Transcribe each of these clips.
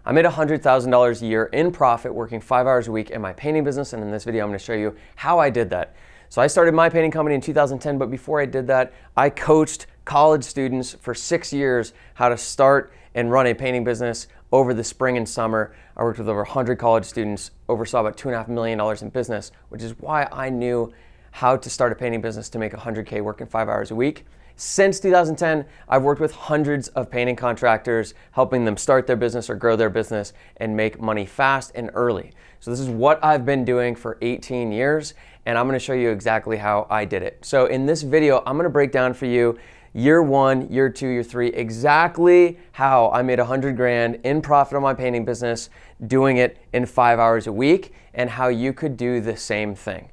I made $100,000 a year in profit working 5 hours a week in my painting business, and in this video I'm going to show you how I did that. So I started my painting company in 2010, but before I did that, I coached college students for 6 years how to start and run a painting business over the spring and summer. I worked with over 100 college students, oversaw about $2.5 million in business, which is why I knew how to start a painting business to make $100K working 5 hours a week. Since 2010, I've worked with hundreds of painting contractors, helping them start their business or grow their business and make money fast and early. So this is what I've been doing for 18 years, and I'm gonna show you exactly how I did it. So in this video, I'm gonna break down for you year 1, year 2, year 3, exactly how I made 100 grand in profit on my painting business, doing it in 5 hours a week, and how you could do the same thing.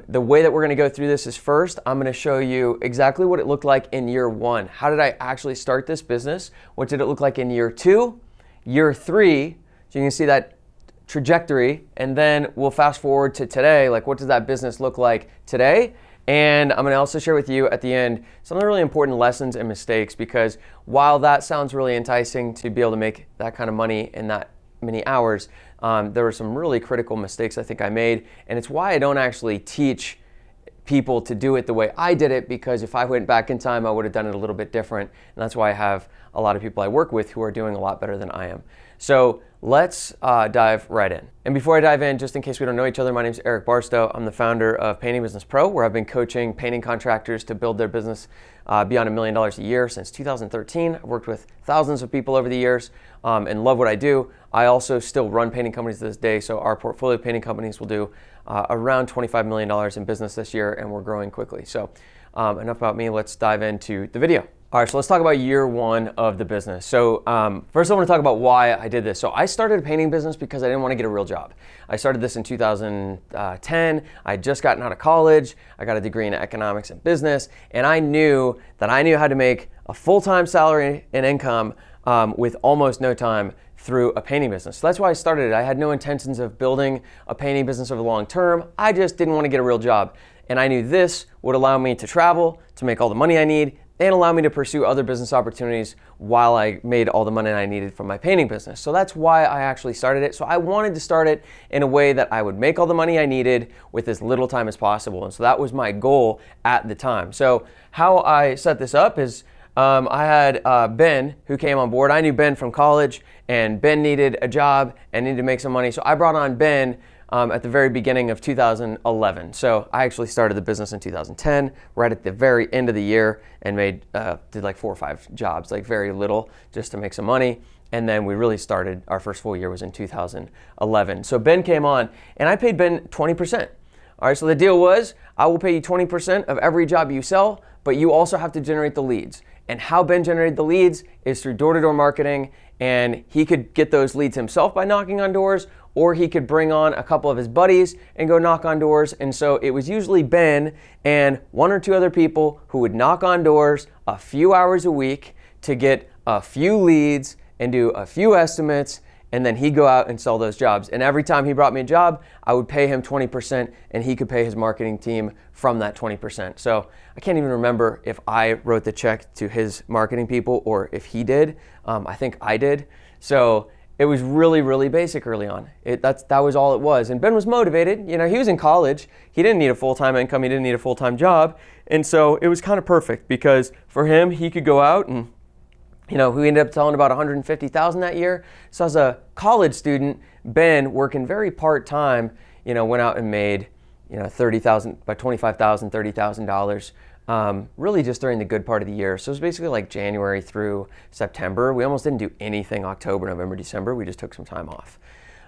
The way that we're gonna go through this is first, I'm gonna show you exactly what it looked like in year 1. How did I actually start this business? What did it look like in year 2, year 3? So you can see that trajectory, and then we'll fast forward to today, like what does that business look like today? And I'm gonna also share with you at the end some of the really important lessons and mistakes, because while that sounds really enticing to be able to make that kind of money in that many hours, there were some really critical mistakes I think I made, and it's why I don't actually teach people to do it the way I did it, because if I went back in time, I would have done it a little bit different, and that's why I have a lot of people I work with who are doing a lot better than I am. So let's dive right in. And before I dive in, just in case we don't know each other, my name is Eric Barstow. I'm the founder of Painting Business Pro, where I've been coaching painting contractors to build their business beyond $1 million a year since 2013. I've worked with thousands of people over the years and love what I do. I also still run painting companies to this day, so our portfolio of painting companies will do around $25 million in business this year, and we're growing quickly. So enough about me, let's dive into the video. All right, so let's talk about year 1 of the business. So first I want to talk about why I did this. So I started a painting business because I didn't want to get a real job. I started this in 2010. I had just gotten out of college. I got a degree in economics and business, and I knew that I knew how to make a full-time salary and income with almost no time through a painting business. So that's why I started it. I had no intentions of building a painting business over the long term. I just didn't want to get a real job. And I knew this would allow me to travel, to make all the money I need, and allow me to pursue other business opportunities while I made all the money I needed from my painting business. So that's why I actually started it. So I wanted to start it in a way that I would make all the money I needed with as little time as possible. And so that was my goal at the time. So how I set this up is I had Ben who came on board. I knew Ben from college, and Ben needed a job and needed to make some money. So I brought on Ben at the very beginning of 2011. So I actually started the business in 2010, right at the very end of the year, and did like 4 or 5 jobs, like very little, just to make some money. And then we really started, our first full year was in 2011. So Ben came on, and I paid Ben 20%. All right, so the deal was, I will pay you 20% of every job you sell, but you also have to generate the leads. And how Ben generated the leads is through door-to-door marketing, and he could get those leads himself by knocking on doors, or he could bring on a couple of his buddies and go knock on doors. And so it was usually Ben and 1 or 2 other people who would knock on doors a few hours a week to get a few leads and do a few estimates, and then he'd go out and sell those jobs. And every time he brought me a job, I would pay him 20%, and he could pay his marketing team from that 20%. So I can't even remember if I wrote the check to his marketing people or if he did. I think I did. So it was really, really basic early on. That was all it was. And Ben was motivated. You know, he was in college. He didn't need a full-time income. He didn't need a full-time job. And so it was kind of perfect, because for him, he could go out and, you know, we ended up selling about $150,000 that year. So as a college student, Ben, working very part-time, you know, went out and made, you know, $30,000, by $25,000, $30,000. Really just during the good part of the year. So it was basically like January through September. We almost didn't do anything October, November, December. We just took some time off.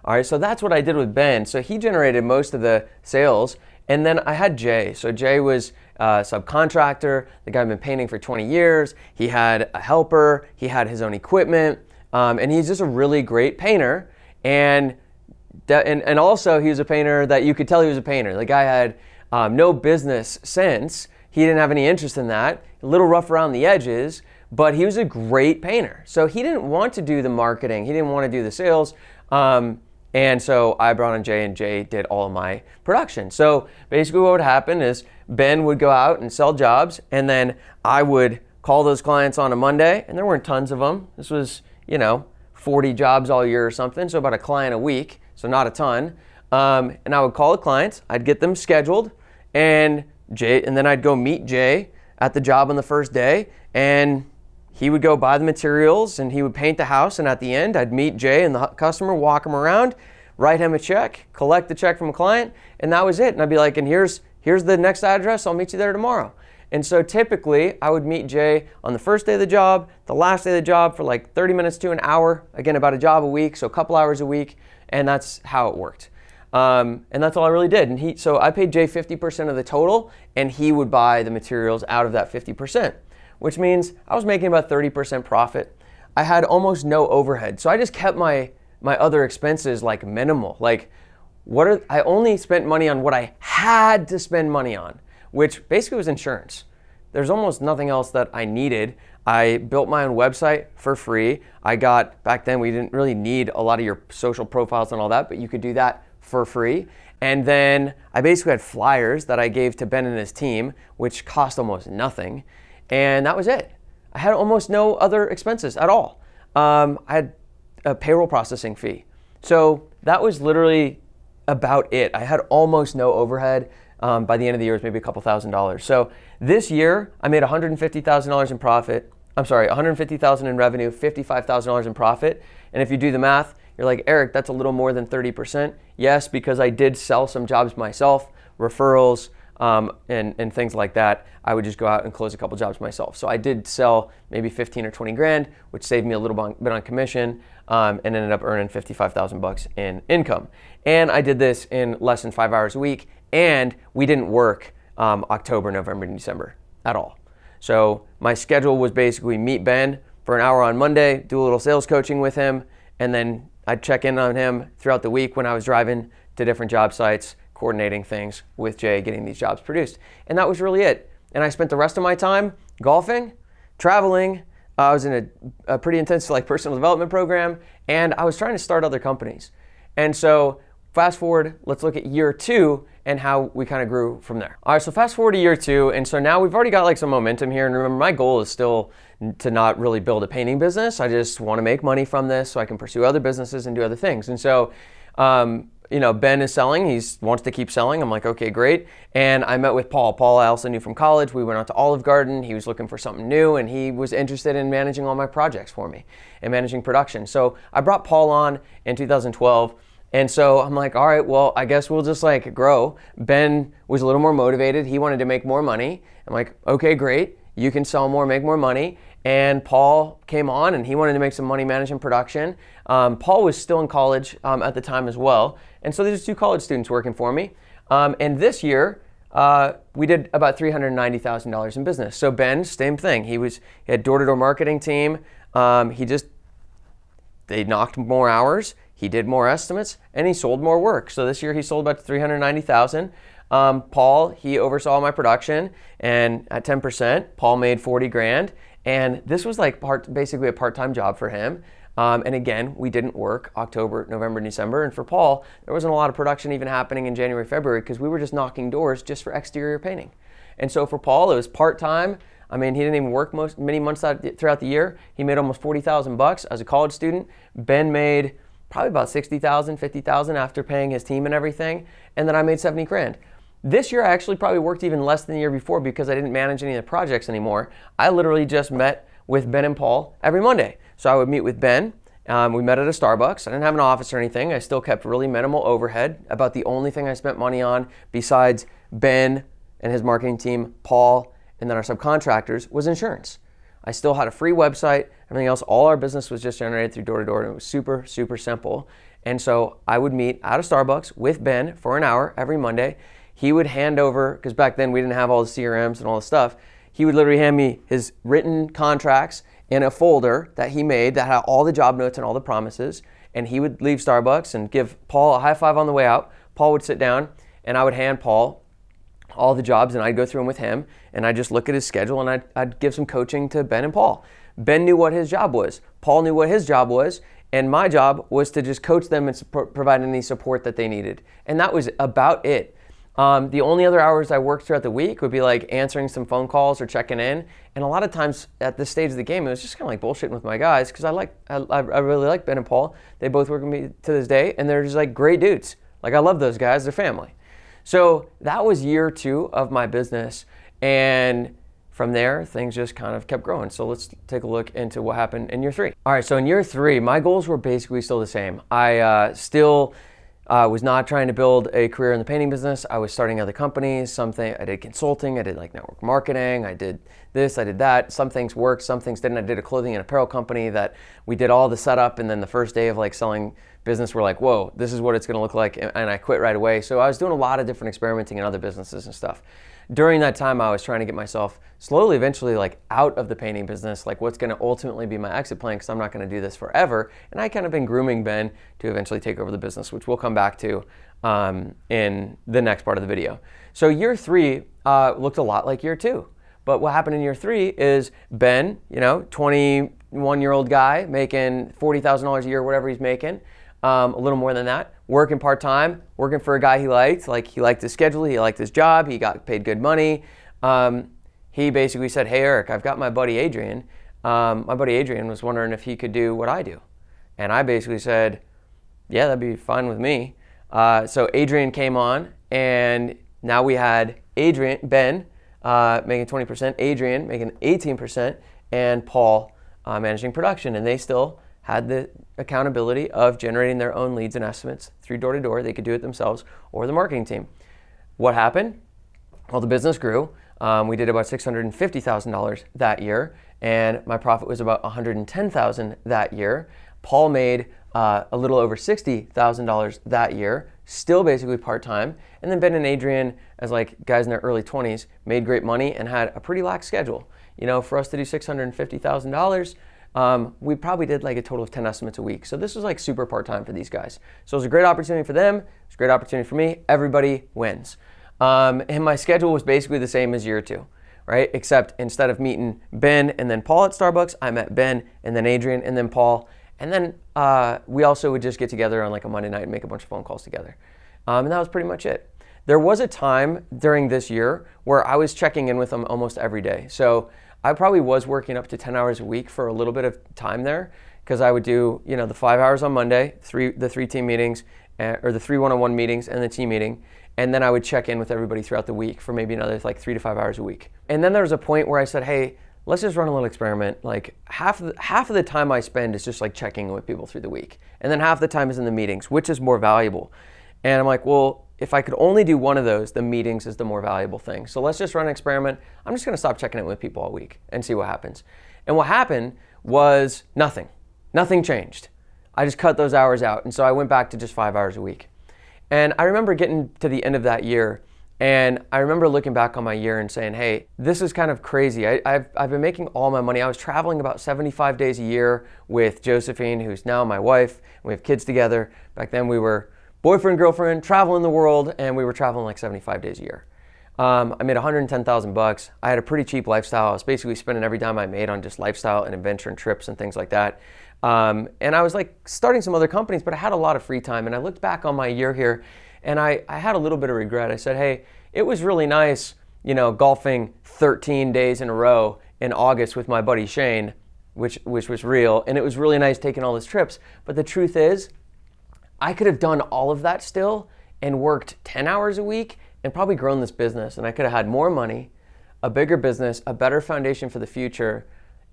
All right, so that's what I did with Ben. So he generated most of the sales. And then I had Jay. So Jay was a subcontractor. The guy had been painting for 20 years. He had a helper. He had his own equipment. And he's just a really great painter. And also he was a painter that you could tell he was a painter. The guy had no business sense. He didn't have any interest in that, a little rough around the edges, but he was a great painter. So he didn't want to do the marketing. He didn't want to do the sales. And so I brought on Jay, and Jay did all of my production. So basically what would happen is Ben would go out and sell jobs, and then I would call those clients on a Monday, and there weren't tons of them. This was, you know, 40 jobs all year or something, so about a client a week, so not a ton. And I would call the clients, I'd get them scheduled, and then I'd go meet Jay at the job on the first day, and he would go buy the materials and he would paint the house, and at the end I'd meet Jay and the customer, walk him around, write him a check, collect the check from a client, and that was it. And I'd be like, and here's the next address, I'll meet you there tomorrow. And so typically I would meet Jay on the first day of the job, the last day of the job for like 30 minutes to an hour, again about a job a week, so a couple hours a week, and that's how it worked. And that's all I really did. And so I paid Jay 50% of the total, and he would buy the materials out of that 50%, which means I was making about 30% profit. I had almost no overhead. So I just kept my other expenses like minimal. Like I only spent money on what I had to spend money on, which basically was insurance. There's almost nothing else that I needed. I built my own website for free. Back then we didn't really need a lot of your social profiles and all that, but you could do that for free. And then I basically had flyers that I gave to Ben and his team, which cost almost nothing. And that was it. I had almost no other expenses at all. I had a payroll processing fee. So that was literally about it. I had almost no overhead. By the end of the year, it was maybe a couple $1,000s. So this year, I made $150,000 in profit. I'm sorry, $150,000 in revenue, $55,000 in profit. And if you do the math, you're like, Eric, that's a little more than 30%. Yes, because I did sell some jobs myself, referrals, and things like that. I would just go out and close a couple jobs myself. So I did sell maybe 15 or 20 grand, which saved me a little bit on commission, and ended up earning 55,000 bucks in income. And I did this in less than 5 hours a week, and we didn't work October, November, and December at all. So my schedule was basically meet Ben for an hour on Monday, do a little sales coaching with him, and then I'd check in on him throughout the week when I was driving to different job sites, coordinating things with Jay, getting these jobs produced. And that was really it. And I spent the rest of my time golfing, traveling. I was in a pretty intense personal development program, and I was trying to start other companies. And so fast forward, let's look at year 2 and how we kind of grew from there. All right, so fast forward to year 2, and so now we've already got some momentum here. And remember, my goal is still to not really build a painting business. I just want to make money from this so I can pursue other businesses and do other things. And so, Ben is selling. He wants to keep selling. I'm like, okay, great. And I met with Paul. Paul I also knew from college. We went out to Olive Garden. He was looking for something new, and he was interested in managing all my projects for me and managing production. So I brought Paul on in 2012. And so I'm like, all right, well, I guess we'll just grow. Ben was a little more motivated. He wanted to make more money. I'm like, okay, great. You can sell more, make more money. And Paul came on, and he wanted to make some money managing production. Paul was still in college at the time as well. And so there's 2 college students working for me. And this year, we did about $390,000 in business. So Ben, same thing. He had door-to-door marketing team. They knocked more hours. He did more estimates, and he sold more work. So this year he sold about $390,000. Paul, he oversaw my production, and at 10%, Paul made 40 grand. And this was basically a part-time job for him. And again, we didn't work October, November, and December. And for Paul, there wasn't a lot of production even happening in January, February, because we were just knocking doors just for exterior painting. And so for Paul, it was part-time. I mean, he didn't even work many months throughout the year. He made almost 40,000 bucks as a college student. Ben made probably about 60,000, 50,000 after paying his team and everything. And then I made 70 grand. This year, I actually probably worked even less than the year before because I didn't manage any of the projects anymore. I literally just met with Ben and Paul every Monday. So I would meet with Ben. We met at a Starbucks. I didn't have an office or anything. I still kept really minimal overhead. About the only thing I spent money on besides Ben and his marketing team, Paul, and then our subcontractors was insurance. I still had a free website. Everything else, all our business was just generated through door-to-door, and it was super, super simple. And so I would meet at a Starbucks with Ben for an hour every Monday. He would hand over, because back then we didn't have all the CRMs and all the stuff, he would literally hand me his written contracts in a folder that he made that had all the job notes and all the promises, and he would leave Starbucks and give Paul a high five on the way out. Paul would sit down, and I would hand Paul all the jobs, and I'd go through them with him, and I'd just look at his schedule, and I'd give some coaching to Ben and Paul. Ben knew what his job was. Paul knew what his job was, and my job was to just coach them and provide any support that they needed. And that was about it. The only other hours I worked throughout the week would be like answering some phone calls or checking in. And a lot of times at this stage of the game, it was just kind of like bullshitting with my guys because I really like Ben and Paul. They both work with me to this day, and they're just like great dudes. Like I love those guys, they're family. So that was year 2 of my business. And from there, things just kind of kept growing. So let's take a look into what happened in year 3. All right, so in year 3, my goals were basically still the same. I still was not trying to build a career in the painting business. I was starting other companies. I did consulting, I did like network marketing, I did this, I did that. Some things worked, some things didn't. I did a clothing and apparel company that we did all the setup, and then the first day of like selling business, we're like, whoa, this is what it's gonna look like, and I quit right away. So I was doing a lot of different experimenting in other businesses and stuff. During that time, I was trying to get myself slowly, eventually, like out of the painting business, like what's gonna ultimately be my exit plan, because I'm not gonna do this forever. And I kind of been grooming Ben to eventually take over the business, which we'll come back to in the next part of the video. So year 3 looked a lot like year 2. But what happened in year 3 is Ben, 21-year-old guy making $40,000 a year, whatever he's making, a little more than that, working part-time, working for a guy he liked. Like he liked his schedule, he liked his job, he got paid good money. He basically said, hey Eric, I've got my buddy Adrian. My buddy Adrian was wondering if he could do what I do. And I basically said, yeah, that'd be fine with me. So Adrian came on, and now we had Ben making 20%, Adrian making 18%, and Paul managing production. And they still had the accountability of generating their own leads and estimates through door-to-door. They could do it themselves, or the marketing team. What happened? Well, the business grew. We did about $650,000 that year, and my profit was about $110,000 that year. Paul made a little over $60,000 that year, still basically part-time. And then Ben and Adrian, as like guys in their early 20s, made great money and had a pretty lax schedule. For us to do $650,000, we probably did like a total of 10 estimates a week. So this was like super part-time for these guys. So it was a great opportunity for them. It was a great opportunity for me. Everybody wins. And my schedule was basically the same as year 2, right? Except instead of meeting Ben and then Paul at Starbucks, I met Ben and then Adrian and then Paul. And then we also would just get together on like a Monday night and make a bunch of phone calls together. And that was pretty much it. There was a time during this year where I was checking in with them almost every day. So I probably was working up to 10 hours a week for a little bit of time there, because I would do, the 5 hours on Monday, the 3 team meetings, or the 3 one-on-one meetings and the team meeting. And then I would check in with everybody throughout the week for maybe another like 3 to 5 hours a week. And then there was a point where I said, hey, let's just run a little experiment. Like half of the time I spend is just like checking with people through the week. And then half the time is in the meetings, which is more valuable. And I'm like, well, if I could only do one of those, the meetings is the more valuable thing. So let's just run an experiment. I'm just gonna stop checking in with people all week and see what happens. And what happened was nothing. Nothing changed. I just cut those hours out. And so I went back to just 5 hours a week. And I remember getting to the end of that year, and I remember looking back on my year and saying, hey, this is kind of crazy. I've been making all my money. I was traveling about 75 days a year with Josephine, who's now my wife, and we have kids together. Back then we were boyfriend, girlfriend, traveling the world, and we were traveling like 75 days a year. I made $110,000. I had a pretty cheap lifestyle. I was basically spending every dime I made on just lifestyle and adventure and trips and things like that. And I was like starting some other companies, but I had a lot of free time. And I looked back on my year here, and I had a little bit of regret. I said, hey, it was really nice, golfing 13 days in a row in August with my buddy Shane, which was real. And it was really nice taking all those trips. But the truth is, I could have done all of that still and worked 10 hours a week and probably grown this business. And I could have had more money, a bigger business, a better foundation for the future.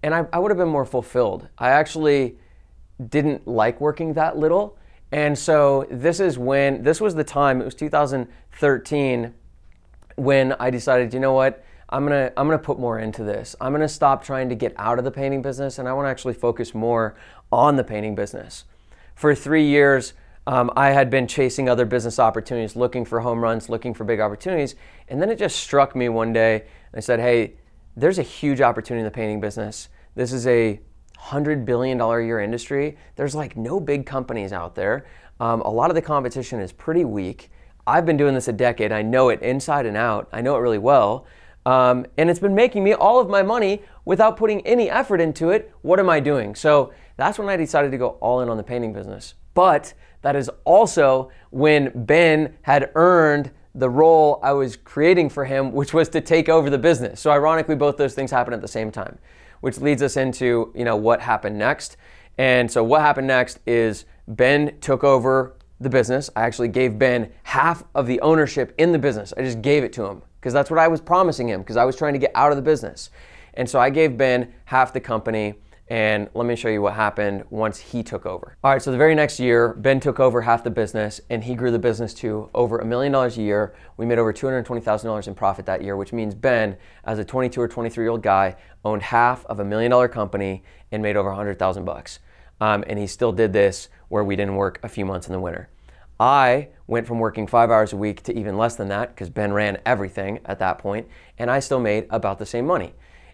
And I would have been more fulfilled. I actually didn't like working that little. And so this was the time, it was 2013, when I decided, you know what, I'm gonna put more into this. I'm gonna stop trying to get out of the painting business, and I wanna actually focus more on the painting business. For 3 years, I had been chasing other business opportunities, looking for home runs, looking for big opportunities. And then it just struck me one day, and I said, hey, there's a huge opportunity in the painting business. This is a $100 billion a year industry. There's like no big companies out there. A lot of the competition is pretty weak. I've been doing this a decade. I know it inside and out. I know it really well. And it's been making me all of my money without putting any effort into it. What am I doing? So that's when I decided to go all in on the painting business. But that is also when Ben had earned the role I was creating for him, which was to take over the business. So ironically, both those things happened at the same time, which leads us into, what happened next. And so what happened next is Ben took over the business. I actually gave Ben half of the ownership in the business. I just gave it to him because that's what I was promising him, because I was trying to get out of the business. And so I gave Ben half the company, and let me show you what happened once he took over. All right, so the very next year, Ben took over half the business, and he grew the business to over $1 million a year. We made over $220,000 in profit that year, which means Ben, as a 22 or 23-year-old guy, owned half of $1 million company and made over $100,000. And he still did this where we didn't work a few months in the winter. I went from working 5 hours a week to even less than that, because Ben ran everything at that point, and I still made about the same money.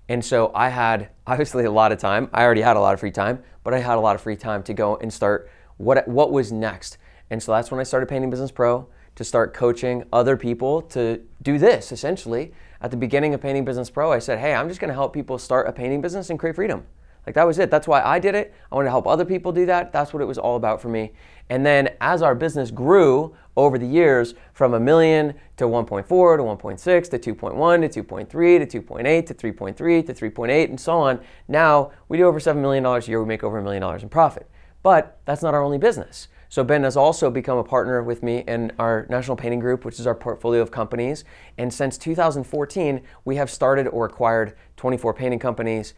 And so I had obviously a lot of time. I already had a lot of free time, but I had a lot of free time to go and start what was next. And so that's when I started Painting Business Pro, to start coaching other people to do this. Essentially, at the beginning of Painting Business Pro, I said, hey, I'm just gonna help people start a painting business and create freedom. Like, that was it. That's why I did it. I wanted to help other people do that. That's what it was all about for me. And then as our business grew over the years, from $1 million to 1.4 to 1.6 to 2.1 to 2.3 to 2.8 to 3.3 to 3.8 and so on, now we do over $7 million a year. We make over $1 million in profit. But that's not our only business. So Ben has also become a partner with me in our National Painting Group, which is our portfolio of companies. And since 2014, we have started or acquired 24 painting companies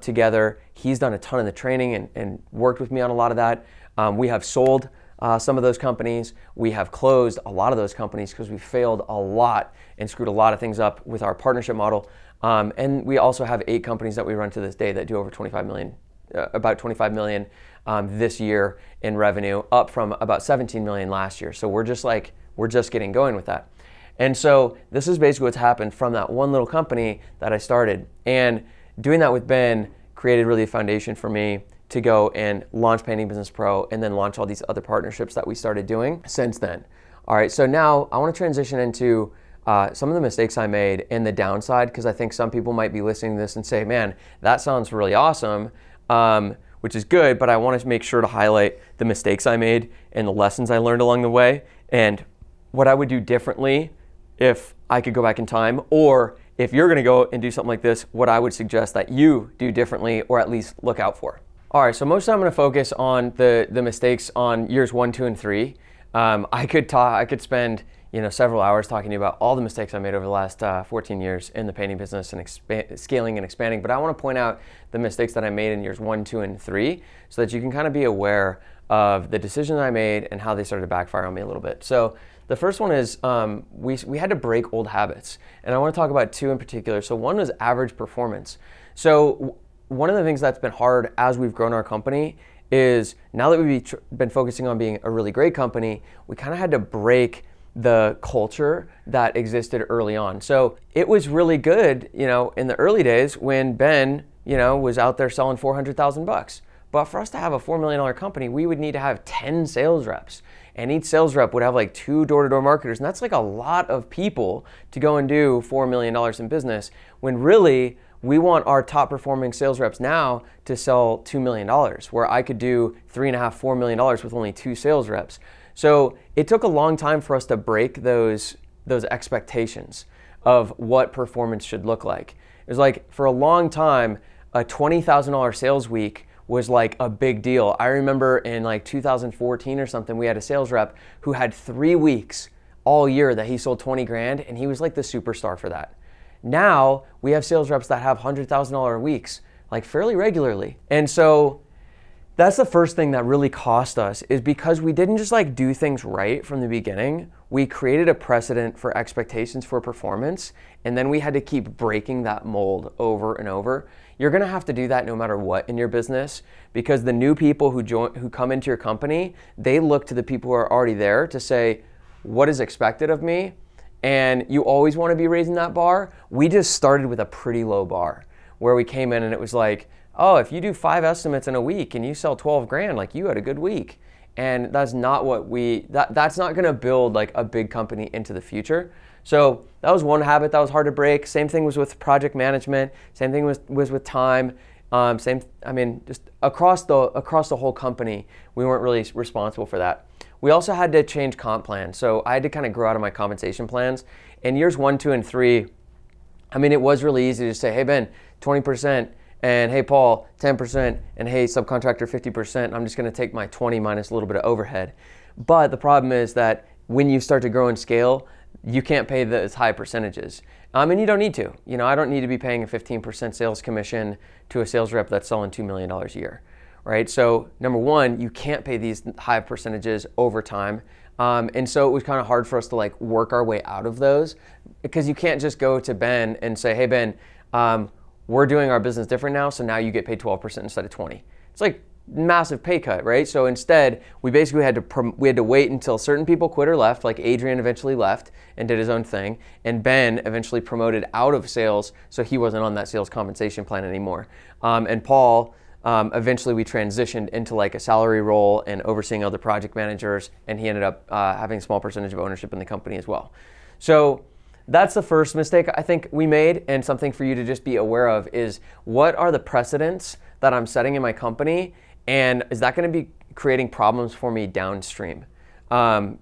together. He's done a ton of the training and worked with me on a lot of that. We have sold some of those companies. We have closed a lot of those companies because we failed a lot and screwed a lot of things up with our partnership model. And we also have 8 companies that we run to this day that do over 25 million, about 25 million this year in revenue, up from about 17 million last year. So we're just getting going with that. And so this is basically what's happened from that one little company that I started. And doing that with Ben created really a foundation for me to go and launch Painting Business Pro, and then launch all these other partnerships that we started doing since then. All right, so now I want to transition into some of the mistakes I made and the downside, because I think some people might be listening to this and say, man, that sounds really awesome, which is good, but I want to make sure to highlight the mistakes I made and the lessons I learned along the way, and what I would do differently if I could go back in time, or if you're going to go and do something like this, what I would suggest that you do differently, or at least look out for. All right, so most of the time I'm going to focus on the mistakes on years 1, 2, and 3. I could spend several hours talking to you about all the mistakes I made over the last 14 years in the painting business and scaling and expanding. But I want to point out the mistakes that I made in years 1, 2, and 3, so that you can kind of be aware of the decisions I made and how they started to backfire on me a little bit. So the first one is we had to break old habits, and I want to talk about 2 in particular. So one was average performance. So one of the things that's been hard as we've grown our company is, now that we've been focusing on being a really great company, we kind of had to break the culture that existed early on. So it was really good, in the early days when Ben, was out there selling $400,000. But for us to have a $4 million company, we would need to have 10 sales reps. And each sales rep would have like 2 door-to-door marketers. And that's like a lot of people to go and do $4 million in business, when really we want our top performing sales reps now to sell $2 million, where I could do $3.5, $4 million with only 2 sales reps. So it took a long time for us to break those expectations of what performance should look like. It was like, for a long time, a $20,000 sales week was like a big deal. I remember in like 2014 or something, we had a sales rep who had 3 weeks all year that he sold 20 grand, and he was like the superstar for that. Now we have sales reps that have $100,000 weeks, like fairly regularly. And so that's the first thing that really cost us, is because we didn't just like do things right from the beginning. We created a precedent for expectations for performance, and then we had to keep breaking that mold over and over. You're gonna have to do that no matter what in your business, because the new people who come into your company, they look to the people who are already there to say, what is expected of me? And you always want to be raising that bar. We just started with a pretty low bar, where we came in and it was like, oh, if you do 5 estimates in a week and you sell 12 grand, like, you had a good week. And that's not what that's not going to build like a big company into the future. So that was one habit that was hard to break. Same thing was with project management. Same thing was with time. Just across the whole company, we weren't really responsible for that. we also had to change comp plans. So I had to kind of grow out of my compensation plans. In years 1, 2, and 3, I mean, it was really easy to say, hey, Ben, 20%, and hey, Paul, 10%, and hey, subcontractor, 50%. I'm just going to take my 20 minus a little bit of overhead. But the problem is that when you start to grow and scale, you can't pay those high percentages. And you don't need to. You know, I don't need to be paying a 15% sales commission to a sales rep that's selling $2 million a year, right? So number one, you can't pay these high percentages over time. And so it was kind of hard for us to like work our way out of those, because you can't just go to Ben and say, hey, Ben, we're doing our business different now, so now you get paid 12% instead of 20. It's like massive pay cut, right? So instead, we basically had to wait until certain people quit or left, like Adrian eventually left and did his own thing, and Ben eventually promoted out of sales, so he wasn't on that sales compensation plan anymore. And Paul, eventually we transitioned into like a salary role and overseeing other project managers, and he ended up having a small percentage of ownership in the company as well. So that's the first mistake I think we made, and something for you to just be aware of is, what are the precedents that I'm setting in my company, and is that going to be creating problems for me downstream?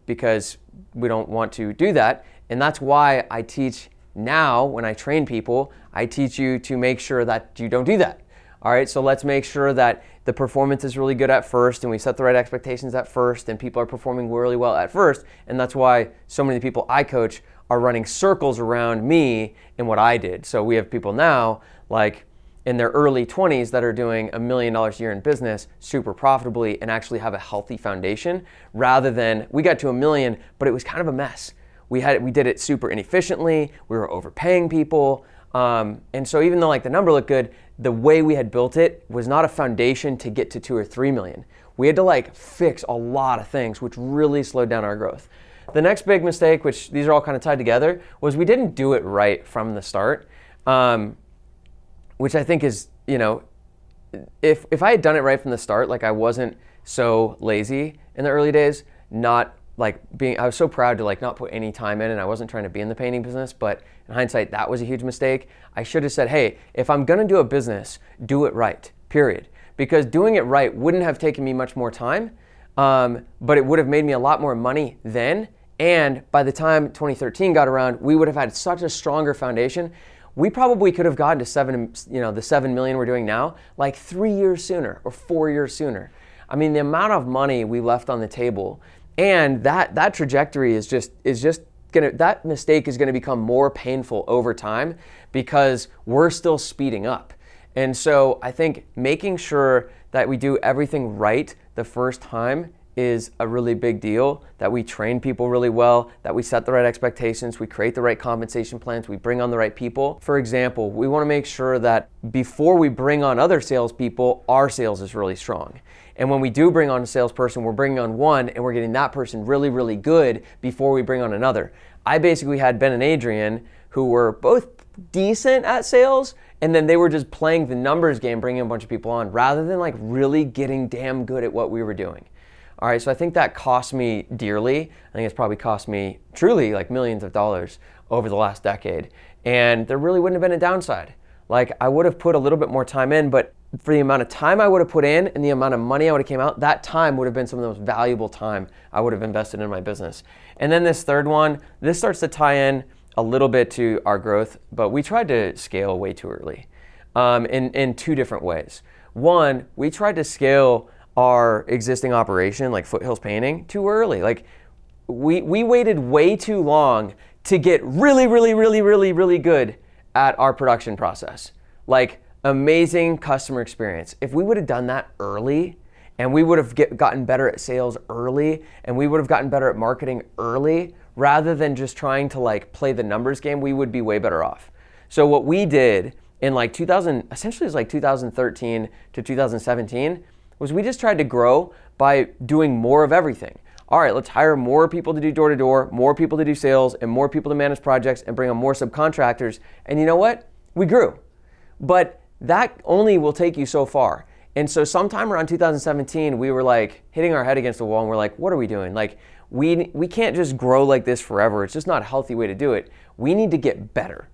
Because we don't want to do that, and that's why I teach now, when I train people, I teach you to make sure that you don't do that. All right, so let's make sure that the performance is really good at first, and we set the right expectations at first, and people are performing really well at first, and that's why so many people I coach are running circles around me and what I did. So we have people now, like in their early 20s, that are doing $1 million a year in business super profitably and actually have a healthy foundation, rather than we got to $1 million, but it was kind of a mess. We did it super inefficiently, we were overpaying people, and so even though like the number looked good, the way we had built it was not a foundation to get to 2 or 3 million. We had to like fix a lot of things, which really slowed down our growth. The next big mistake, which these are all kind of tied together, was we didn't do it right from the start, which I think is, you know, if I had done it right from the start, like I wasn't so lazy in the early days, not like I was so proud to like not put any time in, and I wasn't trying to be in the painting business, but in hindsight, that was a huge mistake. I should have said, hey, if I'm gonna do a business, do it right, period. Because doing it right wouldn't have taken me much more time, but it would have made me a lot more money then. And by the time 2013 got around, we would have had such a stronger foundation. We probably could have gotten to the 7 million we're doing now, like 3 years sooner or 4 years sooner. I mean, the amount of money we left on the table, and that trajectory is just gonna, that mistake is gonna become more painful over time because we're still speeding up. And so I think making sure that we do everything right the first time is a really big deal, that we train people really well, that we set the right expectations, we create the right compensation plans, we bring on the right people. For example, we want to make sure that before we bring on other salespeople, our sales is really strong. And when we do bring on a salesperson, we're bringing on one and we're getting that person really, really good before we bring on another. I basically had Ben and Adrian, who were both decent at sales, and then they were just playing the numbers game, bringing a bunch of people on, rather than like really getting damn good at what we were doing. All right, so I think that cost me dearly. I think it's probably cost me truly like millions of dollars over the last decade. And there really wouldn't have been a downside. Like I would have put a little bit more time in, but for the amount of time I would have put in and the amount of money I would have came out, that time would have been some of the most valuable time I would have invested in my business. And then this third one, this starts to tie in a little bit to our growth, but we tried to scale way too early in two different ways. One, we tried to scale our existing operation, like Foothills Painting, too early. Like we waited way too long to get really, really, really, really, really good at our production process. Like amazing customer experience. If we would have done that early, and we would have gotten better at sales early, and we would have gotten better at marketing early, rather than just trying to like play the numbers game, we would be way better off. So what we did in like essentially it was like 2013 to 2017, was we just tried to grow by doing more of everything. All right, let's hire more people to do door-to-door, more people to do sales, and more people to manage projects, and bring on more subcontractors. And you know what? We grew. But that only will take you so far. And so sometime around 2017, we were like hitting our head against the wall, and we're like, what are we doing? Like we can't just grow like this forever. It's just not a healthy way to do it. We need to get better.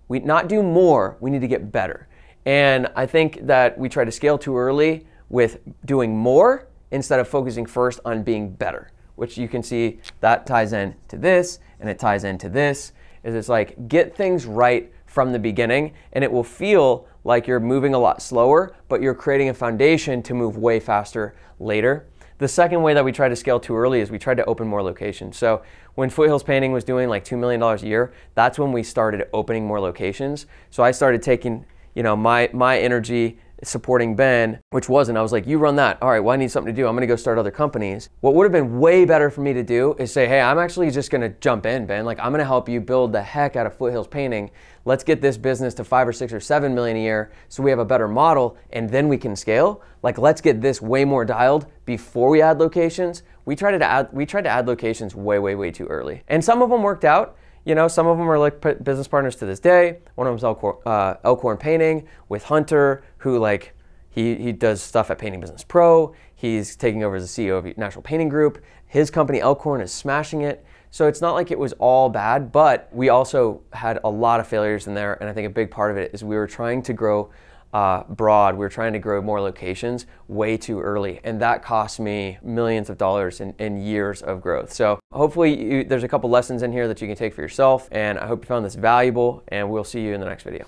We not do more, we need to get better. And I think that we try to scale too early with doing more instead of focusing first on being better. which you can see that ties in to this and it ties into this, is it's like get things right from the beginning and it will feel like you're moving a lot slower, but you're creating a foundation to move way faster later. The second way that we tried to scale too early is we tried to open more locations. So when Foothills Painting was doing like $2 million a year, that's when we started opening more locations. So I started taking, my energy supporting Ben, which wasn't, I was like, you run that. All right, well, I need something to do. I'm gonna go start other companies. What would have been way better for me to do is say, hey, I'm actually just gonna jump in, Ben. Like, I'm gonna help you build the heck out of Foothills Painting. Let's get this business to 5 or 6 or 7 million a year so we have a better model and then we can scale. Like, let's get this way more dialed before we add locations. We tried to add locations way too early. And some of them worked out. Some of them are like business partners to this day. One of them is Elkhorn Painting with Hunter, who he does stuff at Painting Business Pro. He's taking over as the CEO of National Painting Group. His company Elkhorn is smashing it. So it's not like it was all bad, but we also had a lot of failures in there. And I think a big part of it is we were trying to grow broad. We were trying to grow more locations way too early. And that cost me millions of dollars in years of growth. So hopefully there's a couple lessons in here that you can take for yourself. And I hope you found this valuable, and we'll see you in the next video.